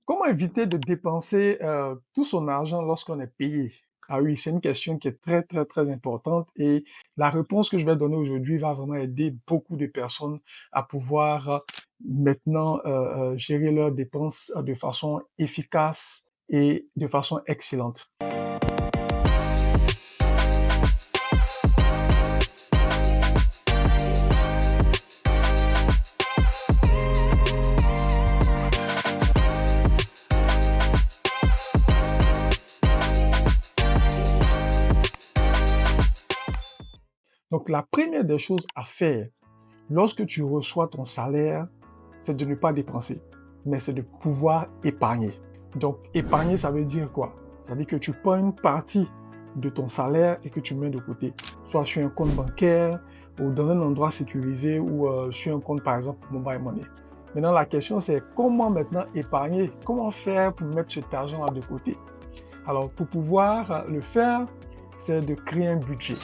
Comment éviter de dépenser tout son argent lorsqu'on est payé? Ah oui, c'est une question qui est très, très, très importante et la réponse que je vais donner aujourd'hui va vraiment aider beaucoup de personnes à pouvoir maintenant gérer leurs dépenses de façon efficace et de façon excellente. Donc, la première des choses à faire lorsque tu reçois ton salaire, c'est de ne pas dépenser, mais c'est de pouvoir épargner. Donc, épargner, ça veut dire quoi? Ça veut dire que tu prends une partie de ton salaire et que tu mets de côté, soit sur un compte bancaire ou dans un endroit sécurisé ou sur un compte, par exemple, mobile money. Maintenant, la question, c'est comment maintenant épargner? Comment faire pour mettre cet argent-là de côté? Alors, pour pouvoir le faire, c'est de créer un budget.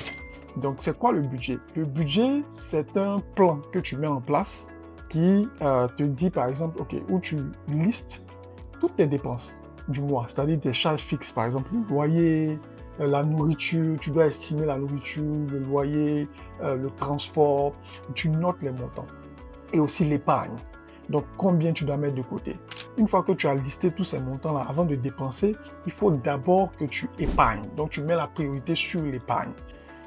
Donc, c'est quoi le budget? Le budget, c'est un plan que tu mets en place qui te dit, par exemple, OK, où tu listes toutes tes dépenses du mois, c'est-à-dire tes charges fixes, par exemple, le loyer, la nourriture, tu dois estimer la nourriture, le loyer, le transport, tu notes les montants et aussi l'épargne. Donc, combien tu dois mettre de côté. Une fois que tu as listé tous ces montants-là, avant de dépenser, il faut d'abord que tu épargnes. Donc, tu mets la priorité sur l'épargne.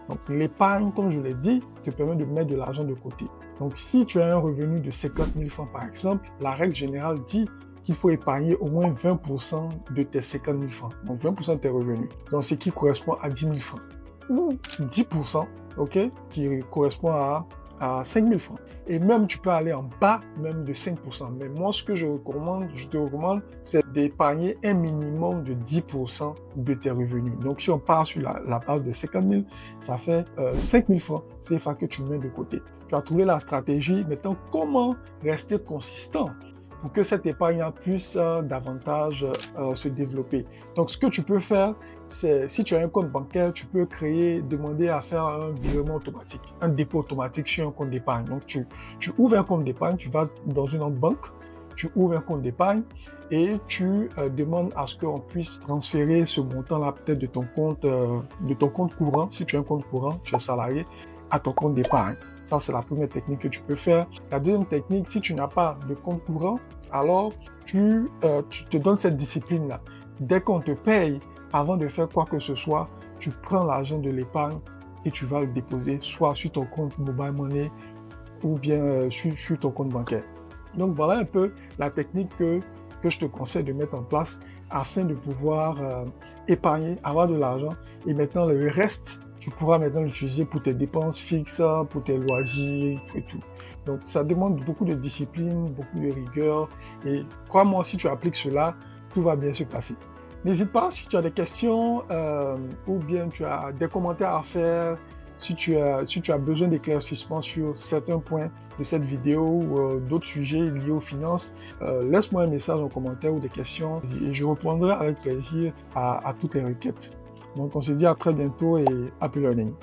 Donc, l'épargne, comme je l'ai dit, te permet de mettre de l'argent de côté. Donc, si tu as un revenu de 50 000 francs, par exemple, la règle générale dit qu'il faut épargner au moins 20% de tes 50 000 francs. Donc, 20% de tes revenus. Donc, ce qui correspond à 10 000 francs. Ou 10%, OK, qui correspond à 5 000 francs. Et même, tu peux aller en bas même de 5%. Mais moi, ce que je te recommande, c'est d'épargner un minimum de 10% de tes revenus. Donc, si on part sur la base de 50 000, ça fait 5 000 francs CFA que tu mets de côté. Tu as trouvé la stratégie. Maintenant, comment rester consistant pour que cette épargne puisse davantage se développer? Donc, ce que tu peux faire, c'est, si tu as un compte bancaire, tu peux demander à faire un virement automatique, un dépôt automatique sur un compte d'épargne. Donc, tu ouvres un compte d'épargne, tu vas dans une autre banque, tu ouvres un compte d'épargne et tu demandes à ce qu'on puisse transférer ce montant-là peut-être de ton compte courant, si tu as un compte courant, tu es salarié, à ton compte d'épargne. Ça, c'est la première technique que tu peux faire. La deuxième technique, si tu n'as pas de compte courant, alors tu te donnes cette discipline-là. Dès qu'on te paye, avant de faire quoi que ce soit, tu prends l'argent de l'épargne et tu vas le déposer soit sur ton compte mobile money ou bien sur ton compte bancaire. Donc, voilà un peu la technique que je te conseille de mettre en place afin de pouvoir épargner, avoir de l'argent. Et maintenant, le reste, tu pourras maintenant l'utiliser pour tes dépenses fixes, pour tes loisirs et tout. Donc, ça demande beaucoup de discipline, beaucoup de rigueur. Et crois-moi, si tu appliques cela, tout va bien se passer. N'hésite pas, si tu as des questions ou bien tu as des commentaires à faire, si tu as besoin d'éclaircissement sur certains points de cette vidéo ou d'autres sujets liés aux finances, laisse-moi un message en commentaire ou des questions et je répondrai avec plaisir à toutes les requêtes. Donc, on se dit à très bientôt et happy learning.